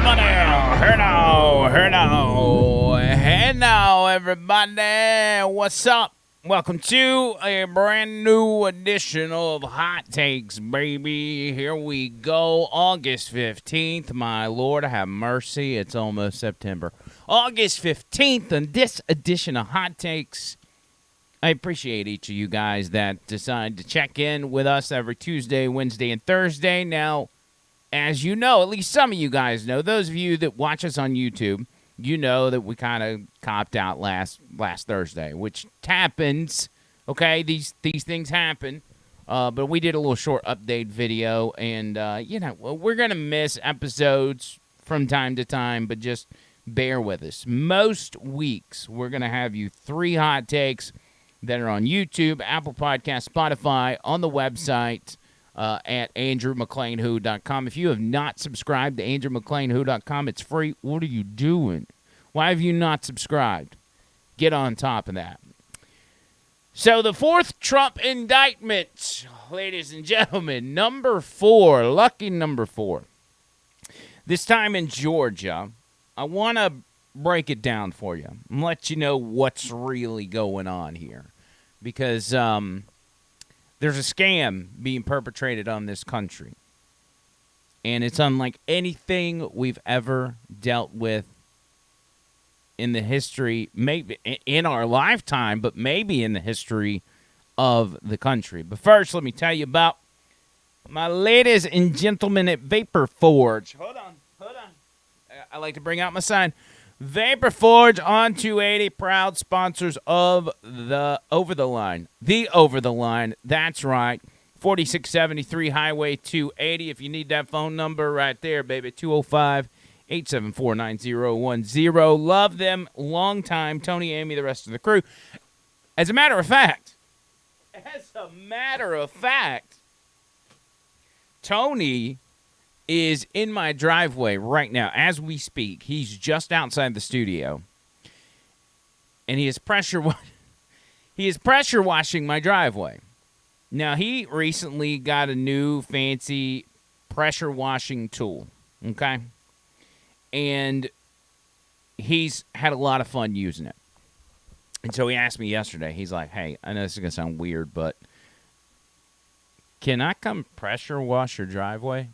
everybody. Hello, everybody. What's up? Welcome to a brand new edition of Hot Takes, baby. Here we go. August 15th. My Lord, have mercy. It's almost September. August 15th, and this edition of Hot Takes. I appreciate each of you guys that decide to check in with us every Tuesday, Wednesday, and Thursday. Now, as you know, at least some of you guys know, those of you that watch us on YouTube, you know that we kind of copped out last Thursday, which happens. Okay, these things happen. But we did a little short update video, and, we're going to miss episodes from time to time, but just bear with us. Most weeks, we're going to have you 3 hot takes that are on YouTube, Apple Podcasts, Spotify, on the website at andrewmcleanwho.com. If you have not subscribed to andrewmcleanwho.com, it's free. What are you doing? Why have you not subscribed? Get on top of that. So the 4th Trump indictment, ladies and gentlemen, number 4, lucky number 4. This time in Georgia. I want to break it down for you and let you know what's really going on here, because there's a scam being perpetrated on this country, and it's unlike anything we've ever dealt with in the history, maybe in our lifetime, but maybe in the history of the country. But first, let me tell you about my ladies and gentlemen at Vapor Forge. Hold on. I like to bring out my sign. Vapor Forge on 280, proud sponsors of the Over the Line. The Over the Line, that's right. 4673 Highway 280. If you need that phone number right there, baby, 205-874-9010. Love them, long time. Tony, Amy, the rest of the crew. As a matter of fact, Tony is in my driveway right now as we speak. He's just outside the studio, and he is pressure washing my driveway. Now, he recently got a new fancy pressure washing tool, okay? And he's had a lot of fun using it. And so he asked me yesterday, he's like, hey, I know this is going to sound weird, but can I come pressure wash your driveway?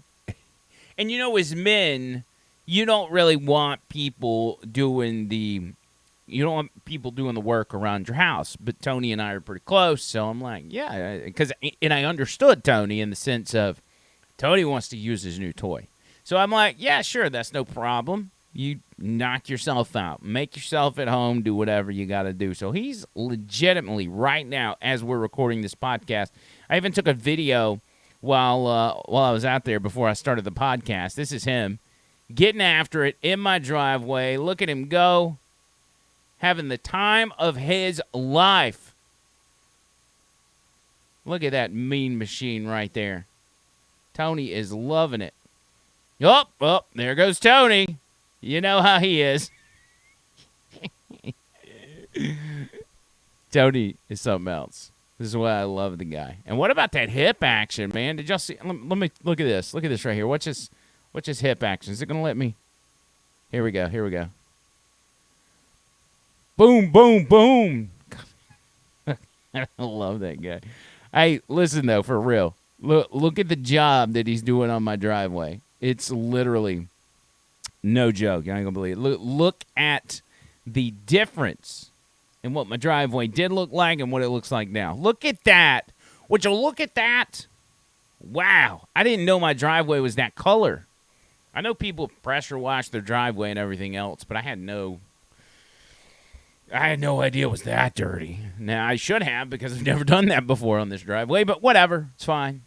And, you know, as men, you don't really want people doing the work around your house. But Tony and I are pretty close, so I'm like, yeah. And I understood Tony in the sense of Tony wants to use his new toy. So I'm like, yeah, sure, that's no problem. You knock yourself out. Make yourself at home. Do whatever you got to do. So he's legitimately, right now, as we're recording this podcast, I even took a video while I was out there before I started the podcast. This is him getting after it in my driveway. Look at him go, having the time of his life. Look at that mean machine right there. Tony is loving it. Oh, there goes Tony. You know how he is. Tony is something else. This is why I love the guy. And what about that hip action, man? Did y'all see? Let me look at this. Look at this right here. What's his hip action? Is it going to let me? Here we go. Boom, boom, boom. I love that guy. Hey, listen, though, for real. Look at the job that he's doing on my driveway. It's literally no joke. You ain't going to believe it. Look at the difference and what my driveway did look like and what it looks like now. Look at that. Would you look at that? Wow. I didn't know my driveway was that color. I know people pressure wash their driveway and everything else, but I had no idea it was that dirty. Now, I should have, because I've never done that before on this driveway, but whatever. It's fine.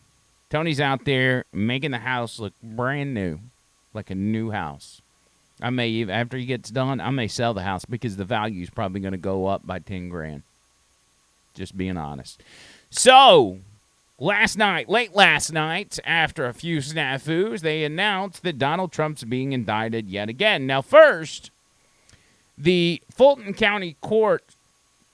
Tony's out there making the house look brand new, like a new house. I may even, after he gets done, I may sell the house because the value is probably going to go up by $10,000. Just being honest. So, late last night, after a few snafus, they announced that Donald Trump's being indicted yet again. Now, first, the Fulton County Court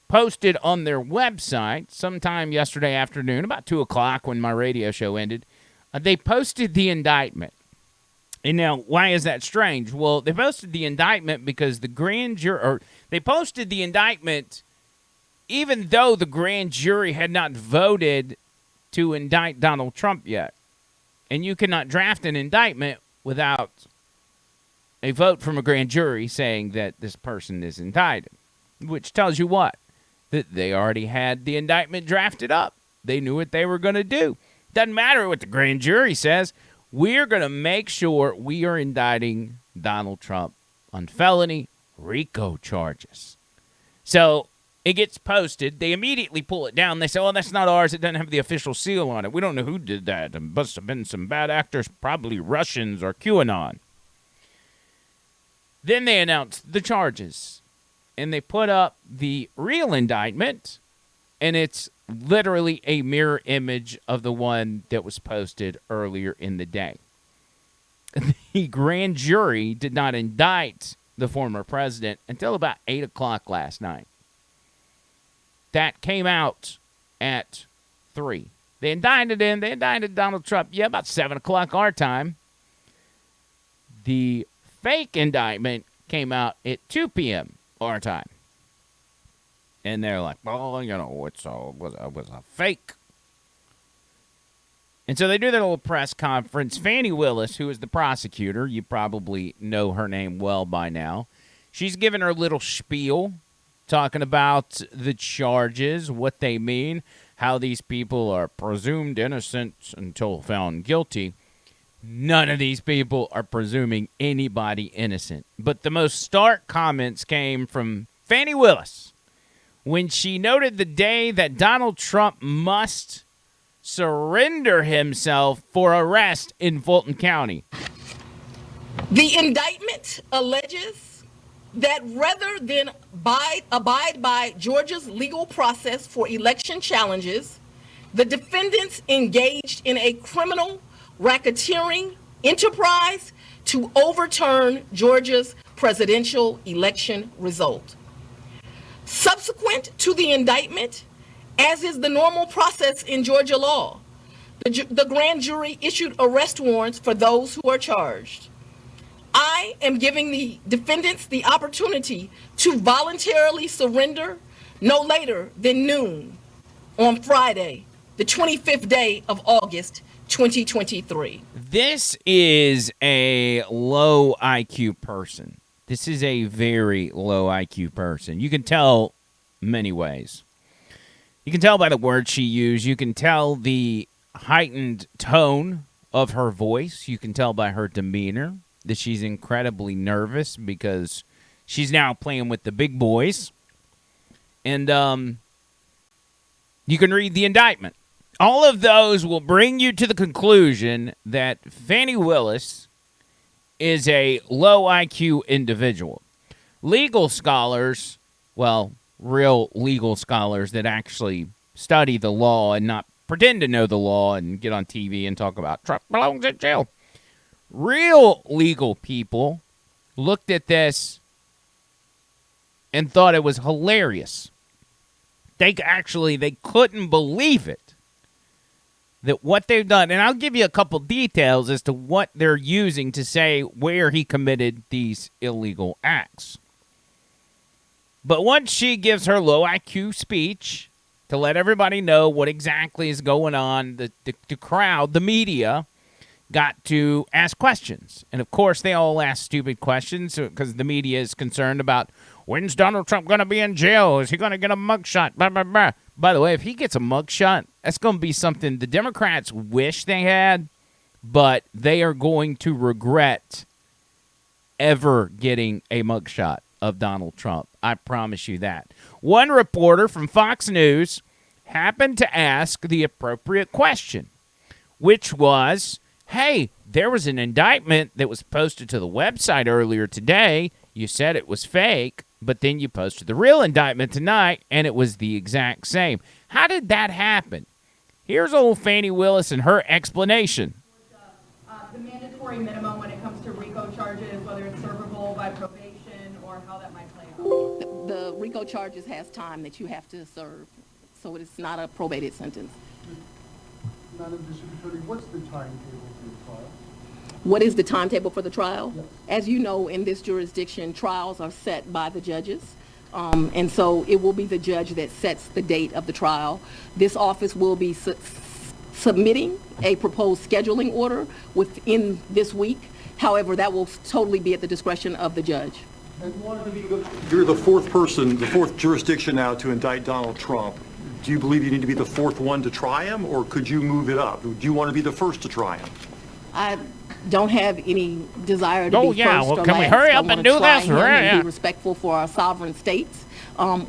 posted on their website sometime yesterday afternoon, about 2 o'clock when my radio show ended, they posted the indictment. And now, why is that strange? Well, they posted the indictment because the grand jury, or they posted the indictment even though the grand jury had not voted to indict Donald Trump yet. And you cannot draft an indictment without a vote from a grand jury saying that this person is indicted, which tells you what? That they already had the indictment drafted up. They knew what they were going to do. Doesn't matter what the grand jury says. We're going to make sure we are indicting Donald Trump on felony RICO charges. So it gets posted. They immediately pull it down. They say, oh, that's not ours. It doesn't have the official seal on it. We don't know who did that. It must have been some bad actors, probably Russians or QAnon. Then they announced the charges. And they put up the real indictment, and it's literally a mirror image of the one that was posted earlier in the day. The grand jury did not indict the former president until about 8 o'clock last night. That came out at 3. They indicted Donald Trump, about 7 o'clock our time. The fake indictment came out at 2 p.m. our time. And they're like, well, it was a fake. And so they do their little press conference. Fannie Willis, who is the prosecutor, you probably know her name well by now. She's giving her little spiel, talking about the charges, what they mean, how these people are presumed innocent until found guilty. None of these people are presuming anybody innocent. But the most stark comments came from Fannie Willis when she noted the day that Donald Trump must surrender himself for arrest in Fulton County. The indictment alleges that rather than abide by Georgia's legal process for election challenges, the defendants engaged in a criminal racketeering enterprise to overturn Georgia's presidential election result. Subsequent to the indictment, as is the normal process in Georgia law, the grand jury issued arrest warrants for those who are charged. I am giving the defendants the opportunity to voluntarily surrender no later than noon on Friday, the 25th day of August, 2023. This is a low IQ person. This is a very low IQ person. You can tell many ways. You can tell by the words she used. You can tell the heightened tone of her voice. You can tell by her demeanor that she's incredibly nervous because she's now playing with the big boys. And you can read the indictment. All of those will bring you to the conclusion that Fannie Willis is a low IQ individual. Legal scholars, well, real legal scholars that actually study the law and not pretend to know the law and get on TV and talk about Trump belongs in jail. Real legal people looked at this and thought it was hilarious. They couldn't believe it. That what they've done, and I'll give you a couple details as to what they're using to say where he committed these illegal acts. But once she gives her low IQ speech to let everybody know what exactly is going on, the crowd, the media, got to ask questions. And, of course, they all ask stupid questions because the media is concerned about, when's Donald Trump going to be in jail? Is he going to get a mugshot? Blah, blah, blah. By the way, if he gets a mugshot, that's going to be something the Democrats wish they had, but they are going to regret ever getting a mugshot of Donald Trump. I promise you that. One reporter from Fox News happened to ask the appropriate question, which was, hey, there was an indictment that was posted to the website earlier today. You said it was fake, but then you posted the real indictment tonight, and it was the exact same. How did that happen? Here's old Fannie Willis and her explanation. The mandatory minimum when it comes to RICO charges, whether it's servable by probation or how that might play out. The RICO charges has time that you have to serve, so it's not a probated sentence. Madam District Attorney, what's the timetable for the trial? What is the timetable for the trial? As you know, in this jurisdiction, trials are set by the judges. And so it will be the judge that sets the date of the trial. This office will be submitting a proposed scheduling order within this week. However, that will totally be at the discretion of the judge. You're the fourth person, the fourth jurisdiction now to indict Donald Trump. Do you believe you need to be the fourth one to try him, or could you move it up? Do you want to be the first to try him? I don't have any desire to be yeah, first well, or can last. we hurry up I and do wanna this? try him and Yeah. be respectful for our sovereign states.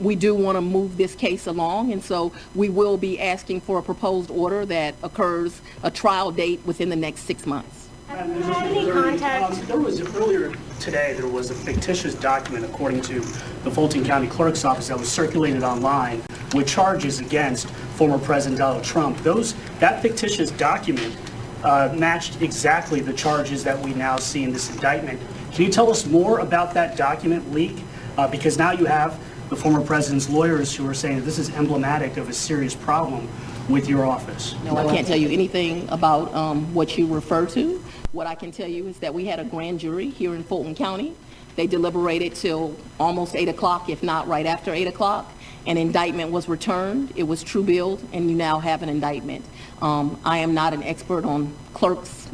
We do want to move this case along, and so we will be asking for a proposed order that occurs a trial date within the next 6 months. Had any contact? There was earlier today, there was a fictitious document, according to the Fulton County Clerk's Office, that was circulated online with charges against former President Donald Trump. That fictitious document matched exactly the charges that we now see in this indictment. Can you tell us more about that document leak? Because now you have the former president's lawyers who are saying that this is emblematic of a serious problem with your office. No, I can't tell you anything about what you refer to. What I can tell you is that we had a grand jury here in Fulton County. They deliberated till almost 8 o'clock, if not right after 8 o'clock. An indictment was returned. It was true billed, and you now have an indictment. I am not an expert on clerks'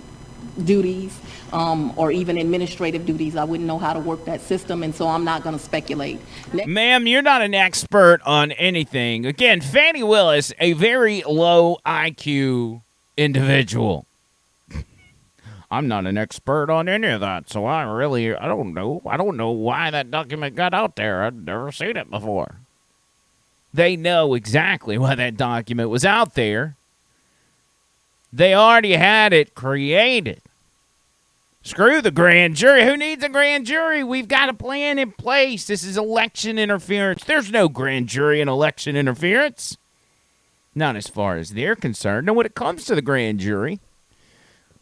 duties or even administrative duties. I wouldn't know how to work that system, and so I'm not going to speculate. Ma'am, you're not an expert on anything. Again, Fannie Willis, a very low IQ individual. I'm not an expert on any of that, so I don't know. I don't know why that document got out there. I've never seen it before. They know exactly why that document was out there. They already had it created. Screw the grand jury. Who needs a grand jury? We've got a plan in place. This is election interference. There's no grand jury in election interference. Not as far as they're concerned. And when it comes to the grand jury,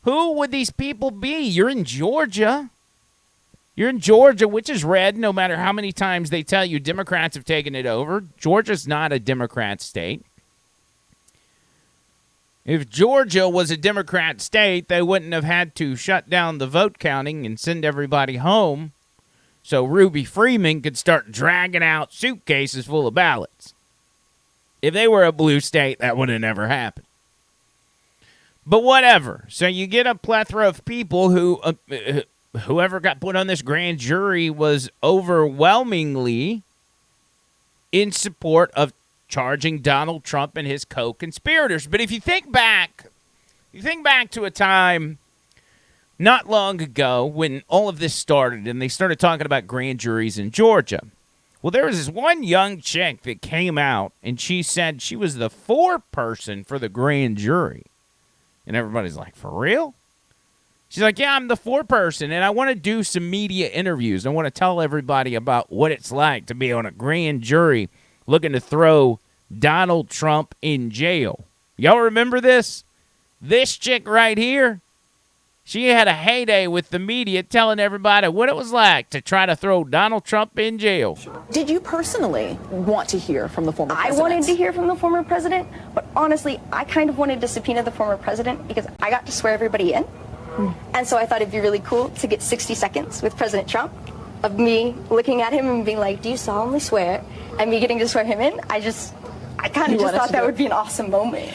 who would these people be? You're in Georgia. You're in Georgia, which is red, no matter how many times they tell you Democrats have taken it over. Georgia's not a Democrat state. If Georgia was a Democrat state, they wouldn't have had to shut down the vote counting and send everybody home so Ruby Freeman could start dragging out suitcases full of ballots. If they were a blue state, that would have never happened. But whatever. So you get a plethora of people who, whoever got put on this grand jury was overwhelmingly in support of charging Donald Trump and his co-conspirators. But if you think back to a time not long ago when all of this started and they started talking about grand juries in Georgia. Well, there was this one young chick that came out and she said she was the foreperson for the grand jury. And everybody's like, for real? She's like, yeah, I'm the foreperson, and I want to do some media interviews. I want to tell everybody about what it's like to be on a grand jury looking to throw Donald Trump in jail. Y'all remember this? This chick right here, she had a heyday with the media telling everybody what it was like to try to throw Donald Trump in jail. Did you personally want to hear from the former president? I wanted to hear from the former president, but honestly, I kind of wanted to subpoena the former president because I got to swear everybody in. And so I thought it'd be really cool to get 60 seconds with President Trump of me looking at him and being like, do you solemnly swear? And me getting to swear him in. I kind of just thought that would be an awesome moment.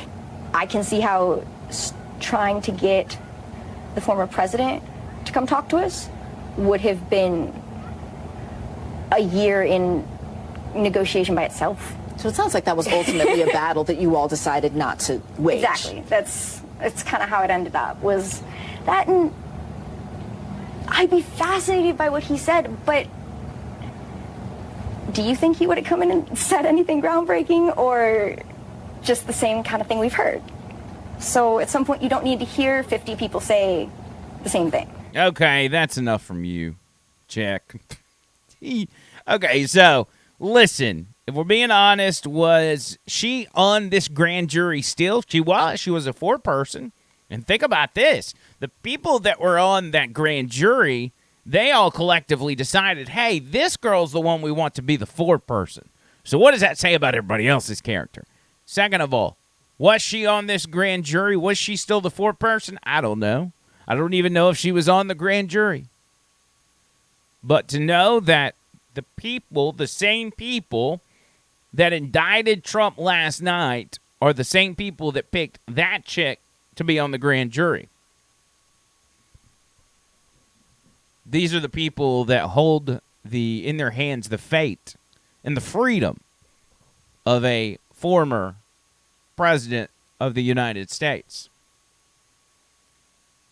I can see how trying to get the former president to come talk to us would have been a year in negotiation by itself. So it sounds like that was ultimately a battle that you all decided not to wage. Exactly. That's kind of how it ended up, was that, and I'd be fascinated by what he said, but do you think he would have come in and said anything groundbreaking, or just the same kind of thing we've heard? So at some point, you don't need to hear 50 people say the same thing. Okay, that's enough from you. Check. Okay, so listen. If we're being honest, was she on this grand jury still? She was. She was a foreperson. And think about this. The people that were on that grand jury, they all collectively decided, hey, this girl's the one we want to be the foreperson. So what does that say about everybody else's character? Second of all, was she on this grand jury? Was she still the foreperson? I don't know. I don't even know if she was on the grand jury. But to know that the people, the same people that indicted Trump last night are the same people that picked that chick to be on the grand jury. These are the people that hold in their hands the fate and the freedom of a former president of the United States.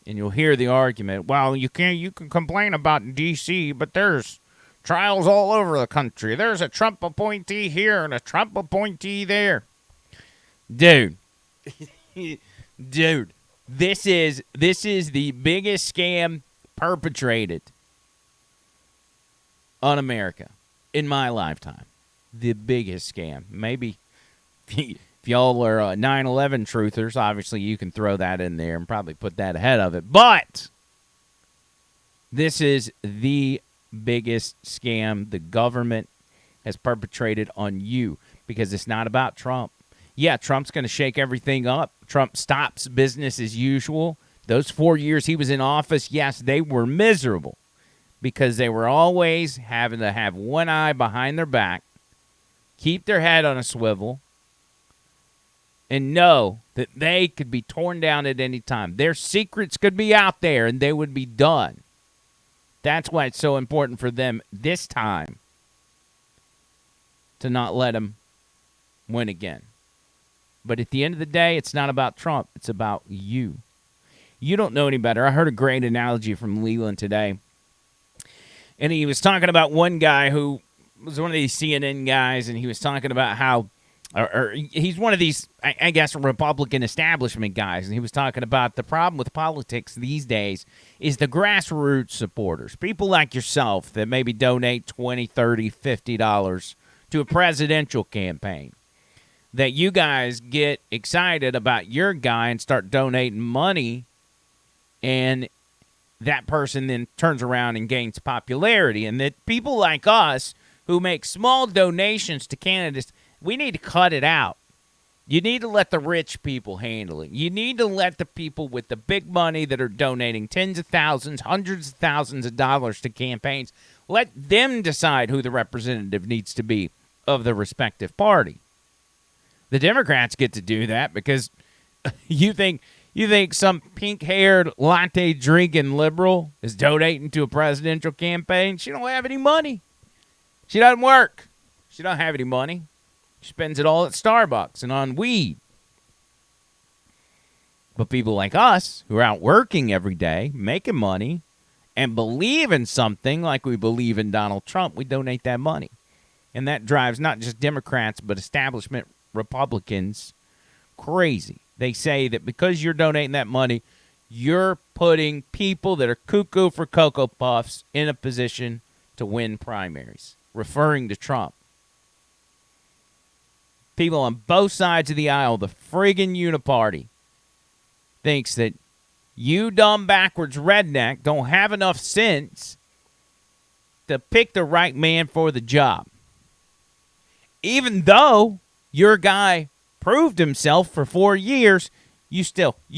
And you'll hear the argument, well, you can complain about D.C., but there's trials all over the country. There's a Trump appointee here and a Trump appointee there. Dude. Dude, this is the biggest scam perpetrated on America in my lifetime. The biggest scam. Maybe if y'all are 9/11 truthers, obviously you can throw that in there and probably put that ahead of it. But this is the biggest scam the government has perpetrated on you, because it's not about Trump. Yeah, Trump's going to shake everything up. Trump stops business as usual. Those 4 years he was in office, yes, they were miserable because they were always having to have one eye behind their back, keep their head on a swivel, and know that they could be torn down at any time. Their secrets could be out there and they would be done. That's why it's so important for them this time to not let him win again. But at the end of the day, it's not about Trump. It's about you. You don't know any better. I heard a great analogy from Leland today. And he was talking about one guy who was one of these CNN guys, and he was talking about how, or he's one of these, I guess, Republican establishment guys, and he was talking about the problem with politics these days is the grassroots supporters, people like yourself that maybe donate $20, $30, $50 to a presidential campaign. That you guys get excited about your guy and start donating money, and that person then turns around and gains popularity. And that people like us who make small donations to candidates, we need to cut it out. You need to let the rich people handle it. You need to let the people with the big money that are donating tens of thousands, hundreds of thousands of dollars to campaigns, let them decide who the representative needs to be of the respective party. The Democrats get to do that because you think some pink-haired, latte-drinking liberal is donating to a presidential campaign? She don't have any money. She doesn't work. She don't have any money. She spends it all at Starbucks and on weed. But people like us, who are out working every day, making money, and believe in something like we believe in Donald Trump, we donate that money. And that drives not just Democrats, but establishment Republicans crazy. They say that because you're donating that money, you're putting people that are cuckoo for Cocoa Puffs in a position to win primaries, referring to Trump. People on both sides of the aisle, the friggin' uniparty, thinks that you dumb backwards redneck don't have enough sense to pick the right man for the job. Even though your guy proved himself for 4 years, you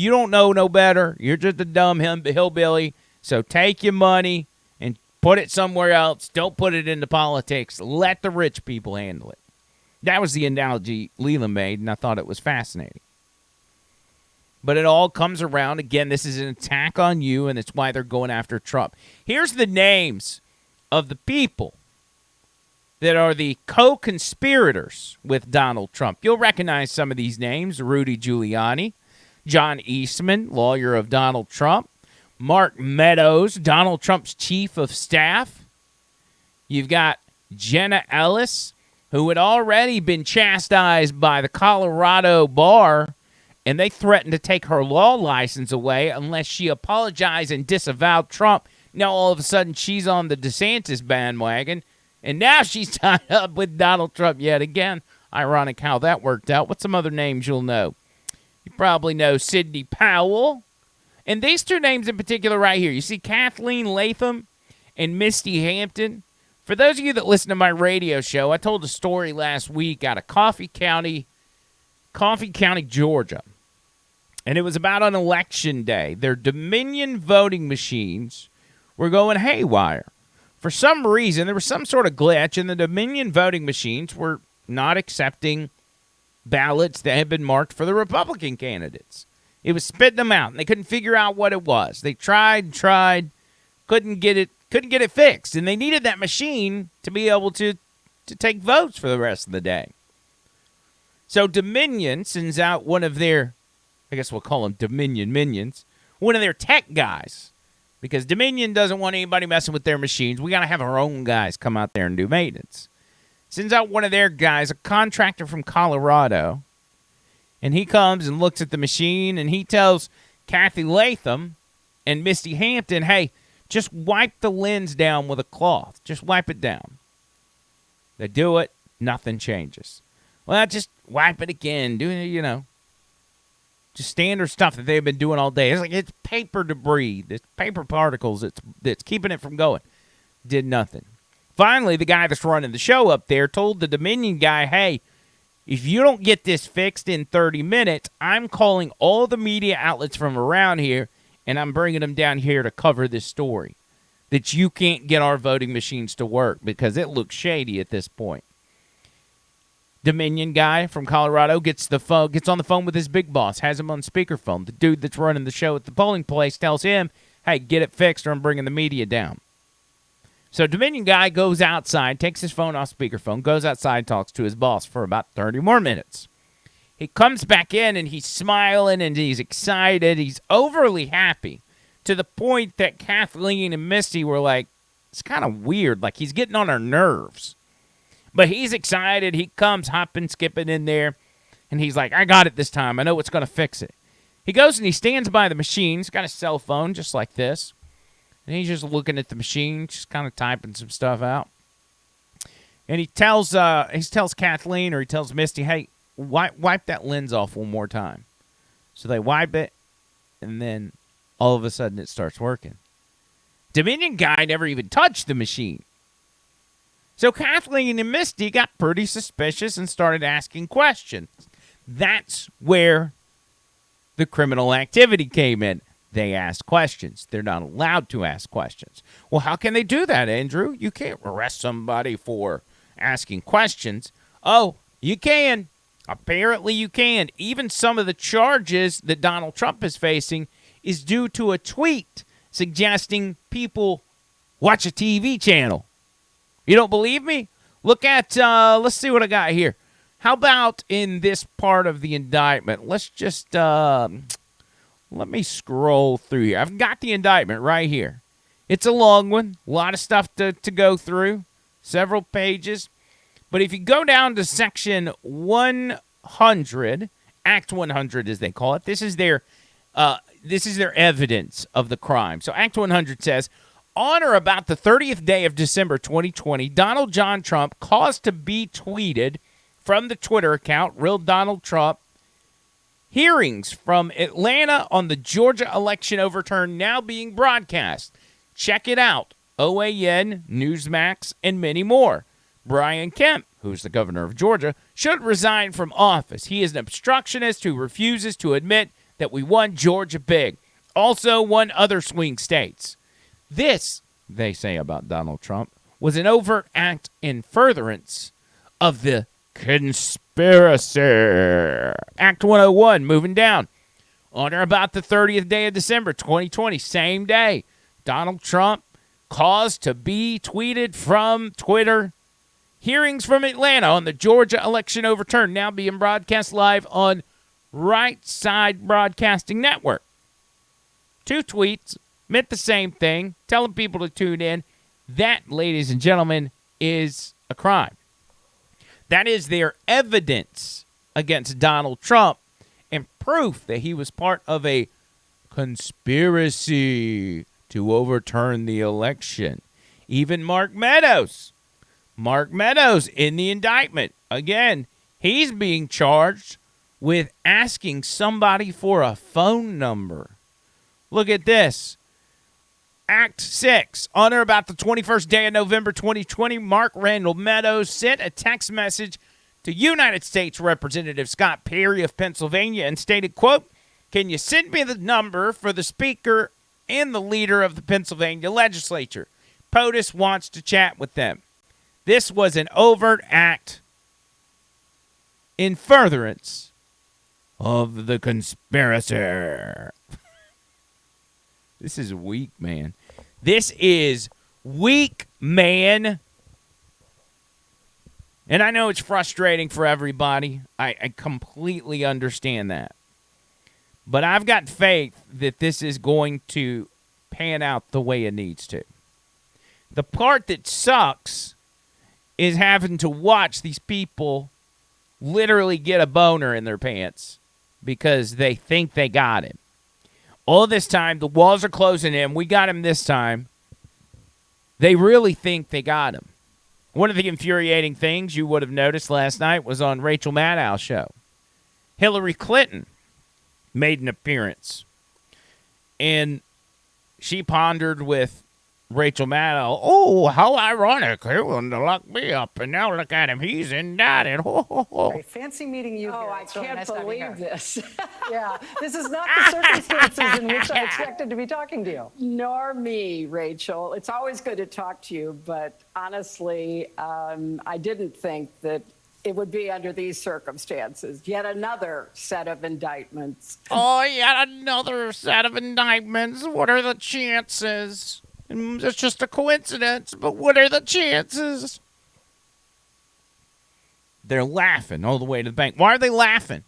don't know no better. You're just a dumb hillbilly. So take your money and put it somewhere else. Don't put it into politics. Let the rich people handle it. That was the analogy Leland made, and I thought it was fascinating. But it all comes around. Again, this is an attack on you, and it's why they're going after Trump. Here's the names of the people that are the co-conspirators with Donald Trump. You'll recognize some of these names: Rudy Giuliani, John Eastman, lawyer of Donald Trump, Mark Meadows, Donald Trump's chief of staff. You've got Jenna Ellis, who had already been chastised by the Colorado bar, and they threatened to take her law license away unless she apologized and disavowed Trump. Now all of a sudden she's on the DeSantis bandwagon, and now she's tied up with Donald Trump yet again. Ironic how that worked out. What's some other names you'll know? You probably know Sidney Powell. And these two names in particular right here. You see Kathleen Latham and Misty Hampton. For those of you that listen to my radio show, I told a story last week out of Coffee County, Georgia. And it was about on election day. Their Dominion voting machines were going haywire. For some reason, there was some sort of glitch, and the Dominion voting machines were not accepting ballots that had been marked for the Republican candidates. It was spitting them out, and they couldn't figure out what it was. They tried, couldn't get it fixed, and they needed that machine to be able to take votes for the rest of the day. So Dominion sends out one of their, I guess we'll call them Dominion minions, one of their tech guys, because Dominion doesn't want anybody messing with their machines. We got to have our own guys come out there and do maintenance. Sends out one of their guys, a contractor from Colorado, and he comes and looks at the machine, and he tells Kathy Latham and Misty Hampton, hey, just wipe the lens down with a cloth. Just wipe it down. They do it. Nothing changes. Well, just wipe it again. Do it, just standard stuff that they've been doing all day. It's paper debris. It's paper particles that's keeping it from going. Did nothing. Finally, the guy that's running the show up there told the Dominion guy, hey, if you don't get this fixed in 30 minutes, I'm calling all the media outlets from around here, and I'm bringing them down here to cover this story, that you can't get our voting machines to work because it looks shady at this point. Dominion guy from Colorado gets on the phone with his big boss, has him on speakerphone. The dude that's running the show at the polling place tells him, hey, get it fixed or I'm bringing the media down. So Dominion guy goes outside, takes his phone off speakerphone, goes outside, talks to his boss for about 30 more minutes. He comes back in, and he's smiling, and he's excited. He's overly happy to the point that Kathleen and Misty were like, it's kind of weird. Like, he's getting on her nerves. But he's excited. He comes hopping, skipping in there, and he's like, I got it this time. I know what's going to fix it. He goes and he stands by the machine. He's got a cell phone just like this. And he's just looking at the machine, just kind of typing some stuff out. And he tells Kathleen, or he tells Misty, hey, wipe that lens off one more time. So they wipe it, and then all of a sudden it starts working. Dominion guy never even touched the machine. So Kathleen and Misty got pretty suspicious and started asking questions. That's where the criminal activity came in. They ask questions. They're not allowed to ask questions. Well, how can they do that, Andrew? You can't arrest somebody for asking questions. Oh, you can. Apparently you can. Even some of the charges that Donald Trump is facing is due to a tweet suggesting people watch a TV channel. You don't believe me? Look at, let's see what I got here. How about in this part of the indictment? Let's just, let me scroll through here. I've got the indictment right here. It's a long one. A lot of stuff to go through. Several pages. But if you go down to section 100, Act 100 as they call it, this is their evidence of the crime. So Act 100 says, on or about the 30th day of December 2020, Donald John Trump caused to be tweeted from the Twitter account, Real Donald Trump, hearings from Atlanta on the Georgia election overturn now being broadcast. Check it out. OAN, Newsmax, and many more. Brian Kemp, who's the governor of Georgia, should resign from office. He is an obstructionist who refuses to admit that we won Georgia big. Also won other swing states. This, they say about Donald Trump, was an overt act in furtherance of the conspiracy. Act 101, moving down. On or about the 30th day of December 2020, same day, Donald Trump caused to be tweeted from Twitter. Hearings from Atlanta on the Georgia election overturn now being broadcast live on Right Side Broadcasting Network. 2 tweets meant the same thing, telling people to tune in. That, ladies and gentlemen, is a crime. That is their evidence against Donald Trump and proof that he was part of a conspiracy to overturn the election. Even Mark Meadows in the indictment. Again, he's being charged with asking somebody for a phone number. Look at this. Act 6. On or about the 21st day of November 2020, Mark Randall Meadows sent a text message to United States Representative Scott Perry of Pennsylvania and stated, quote, Can you send me the number for the speaker and the leader of the Pennsylvania legislature? POTUS wants to chat with them. This was an overt act in furtherance of the conspiracy. This is weak, man. This is weak, man. And I know it's frustrating for everybody. I completely understand that. But I've got faith that this is going to pan out the way it needs to. The part that sucks is having to watch these people literally get a boner in their pants because they think they got him. All this time, the walls are closing in. We got him this time. They really think they got him. One of the infuriating things you would have noticed last night was on Rachel Maddow's show. Hillary Clinton made an appearance. And she pondered with Rachel Maddow, oh, how ironic. He wanted to lock me up, and now look at him. He's indicted. Fancy meeting you. Oh, here. I It's really can't nice to have you believe here. this. Yeah, this is not the circumstances in which I expected to be talking to you. Nor me, Rachel. It's always good to talk to you, but honestly, I didn't think that it would be under these circumstances. Yet another set of indictments. Oh, yet another set of indictments. What are the chances? It's just a coincidence, but what are the chances? They're laughing all the way to the bank. Why are they laughing?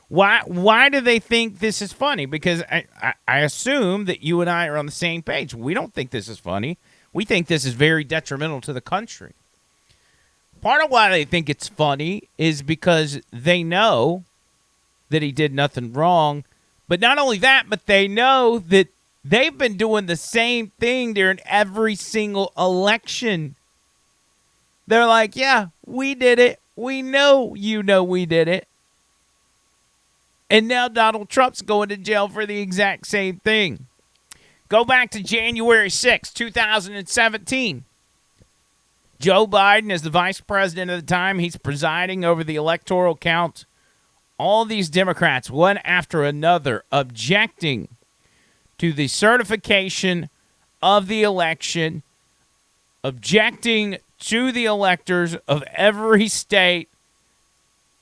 Why do they think this is funny? Because I assume that you and I are on the same page. We don't think this is funny. We think this is very detrimental to the country. Part of why they think it's funny is because they know that he did nothing wrong. But not only that, but they know that they've been doing the same thing during every single election. They're like, yeah, we did it. We know you know we did it. And now Donald Trump's going to jail for the exact same thing. Go back to January 6, 2017. Joe Biden is the vice president at the time. He's presiding over the electoral count. All these Democrats, one after another, objecting to the certification of the election, objecting to the electors of every state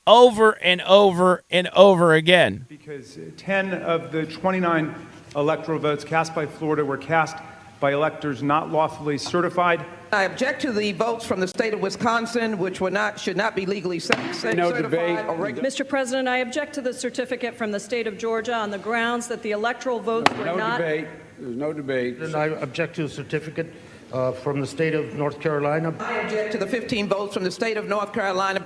over and over and over again. Because 10 of the 29 electoral votes cast by Florida were cast by electors not lawfully certified. I object to the votes from the state of Wisconsin, which should not be legally certified. No debate. Mr. President, I object to the certificate from the state of Georgia on the grounds that the electoral votes were not. Debate. There's no debate. And I object to a certificate from the state of North Carolina. I object to the 15 votes from the state of North Carolina.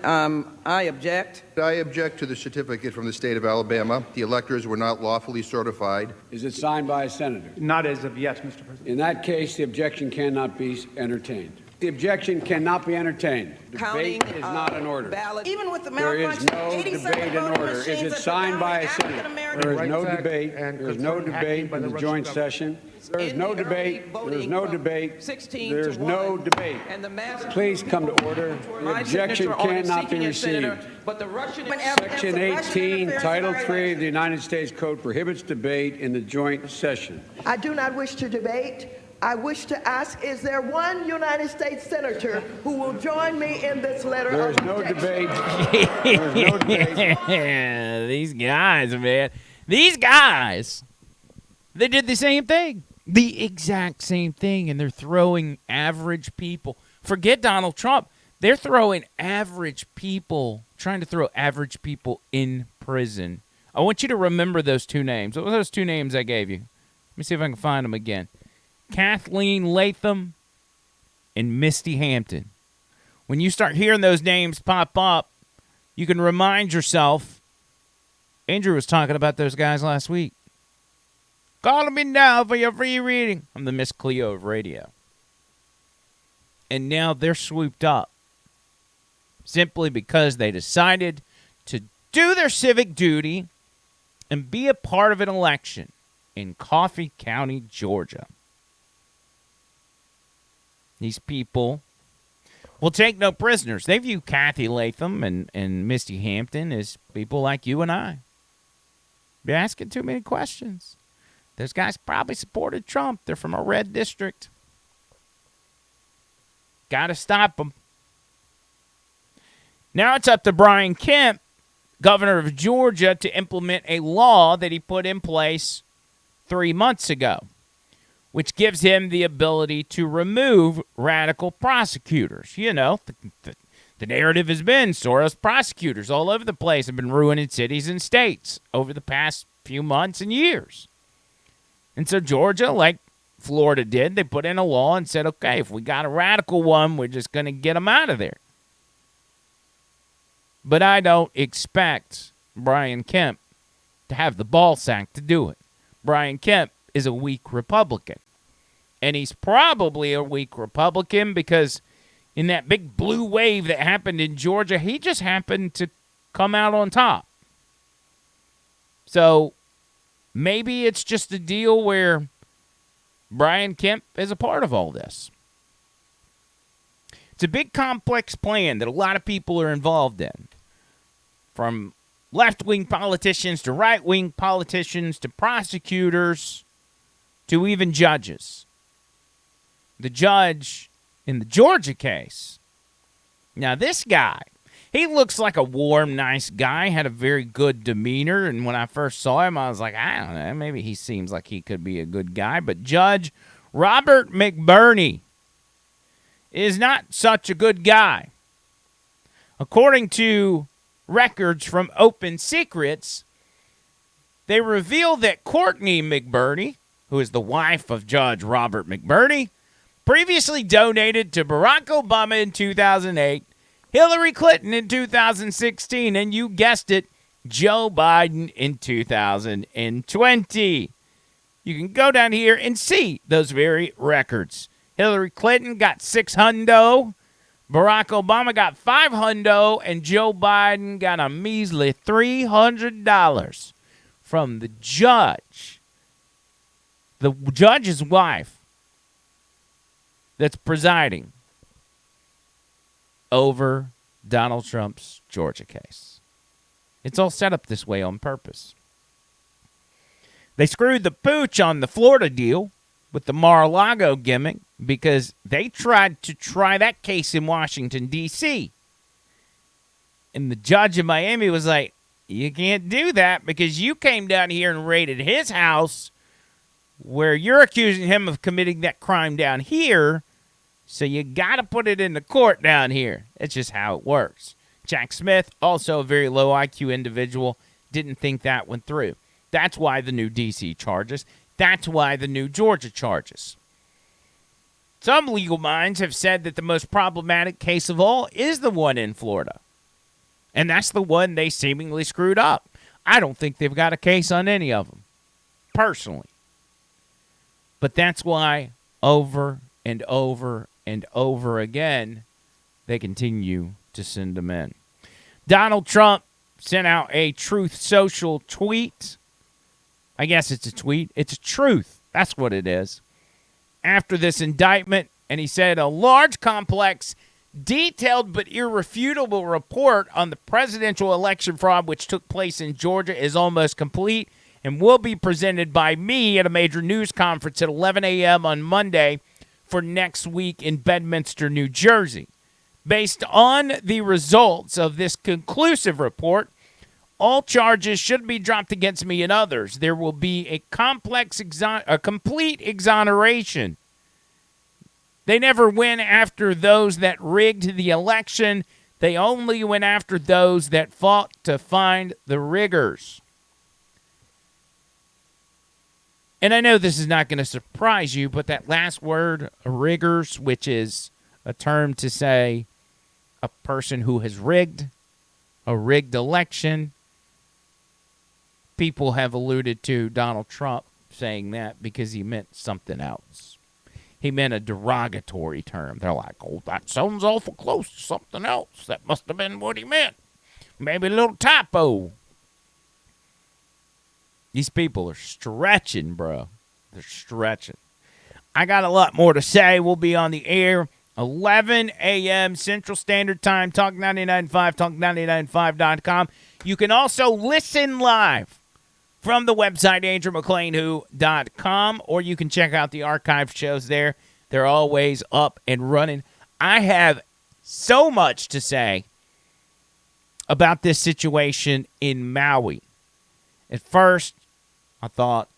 I object. I object to the certificate from the state of Alabama. The electors were not lawfully certified. Is it signed by a senator? Not as of yet, Mr. President. In that case, the objection cannot be entertained. The objection cannot be entertained. Debate is not in order. Even with the There is no debate in order. Is it signed by a senator? There is no debate. There is no debate in the joint session. There is no debate. There is no debate. There is no debate. Please come to order. The objection cannot be received. Section 18, Title 3 of the United States Code prohibits debate in the joint session. I do not wish to debate. I wish to ask, is there one United States senator who will join me in this letter There of is no rejection? debate. There is no debate. These guys, man. These guys. They did the same thing. The exact same thing. And they're throwing average people. Forget Donald Trump. They're throwing average people, trying to throw average people in prison. I want you to remember those two names. What were those two names I gave you? Let me see if I can find them again. Kathleen Latham and Misty Hampton. When you start hearing those names pop up, you can remind yourself. Andrew was talking about those guys last week. Call me now for your free reading. I'm the Miss Cleo of radio. And now they're swooped up simply because they decided to do their civic duty and be a part of an election in Coffee County, Georgia. These people will take no prisoners. They view Kathy Latham and Misty Hampton as people like you and I. You're asking too many questions. Those guys probably supported Trump. They're from a red district. Got to stop them. Now it's up to Brian Kemp, governor of Georgia, to implement a law that he put in place 3 months ago, which gives him the ability to remove radical prosecutors. You know, the narrative has been Soros prosecutors all over the place have been ruining cities and states over the past few months and years. And so Georgia, like Florida did, they put in a law and said, okay, if we got a radical one, we're just going to get them out of there. But I don't expect Brian Kemp to have the ball sack to do it. Brian Kemp is a weak Republican. And he's probably a weak Republican because in that big blue wave that happened in Georgia, he just happened to come out on top. So maybe it's just a deal where Brian Kemp is a part of all this. It's a big, complex plan that a lot of people are involved in. From left-wing politicians to right-wing politicians to prosecutors to even judges. The judge in the Georgia case. Now, this guy, he looks like a warm, nice guy, had a very good demeanor, and when I first saw him, I was like, I don't know, maybe he seems like he could be a good guy, but Judge Robert McBurney is not such a good guy. According to records from Open Secrets, they reveal that Courtney McBurney, who is the wife of Judge Robert McBurney, previously donated to Barack Obama in 2008, Hillary Clinton in 2016, and you guessed it, Joe Biden in 2020. You can go down here and see those very records. Hillary Clinton got $600, Barack Obama got $500, and Joe Biden got a measly $300 from the judge. The judge's wife that's presiding over Donald Trump's Georgia case. It's all set up this way on purpose. They screwed the pooch on the Florida deal with the Mar-a-Lago gimmick because they tried to try that case in Washington, D.C. And the judge in Miami was like, you can't do that because you came down here and raided his house where you're accusing him of committing that crime down here. So you got to put it in the court down here. That's just how it works. Jack Smith, also a very low IQ individual, didn't think that went through. That's why the new D.C. charges. That's why the new Georgia charges. Some legal minds have said that the most problematic case of all is the one in Florida. And that's the one they seemingly screwed up. I don't think they've got a case on any of them, personally. But that's why over and over and over again, they continue to send them in. Donald Trump sent out a Truth Social tweet. I guess it's a tweet. It's a truth. That's what it is. After this indictment, and he said, a large, complex, detailed but irrefutable report on the presidential election fraud which took place in Georgia is almost complete and will be presented by me at a major news conference at 11 a.m. on Monday for next week in Bedminster, New Jersey. Based on the results of this conclusive report, all charges should be dropped against me and others. There will be a complete exoneration. They never went after those that rigged the election. They only went after those that fought to find the riggers. And I know this is not going to surprise you, but that last word, riggers, which is a term to say a person who has rigged a rigged election, people have alluded to Donald Trump saying that because he meant something else. He meant a derogatory term. They're like, oh, that sounds awful close to something else. That must have been what he meant. Maybe a little typo. These people are stretching, bro. They're stretching. I got a lot more to say. We'll be on the air 11 a.m. Central Standard Time, Talk 99.5, talk995.com. You can also listen live from the website andrewmcleanwho.com, or you can check out the archive shows there. They're always up and running. I have so much to say about this situation in Maui. At first, I thought,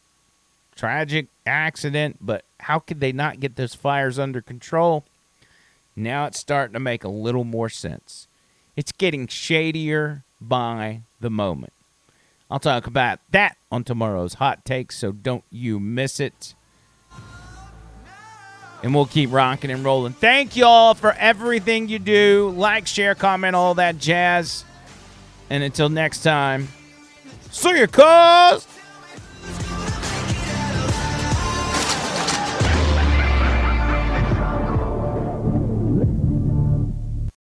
tragic accident, but how could they not get those fires under control? Now it's starting to make a little more sense. It's getting shadier by the moment. I'll talk about that on tomorrow's Hot Takes, so don't you miss it. And we'll keep rocking and rolling. Thank you all for everything you do. Like, share, comment, all that jazz. And until next time, see you, cuz!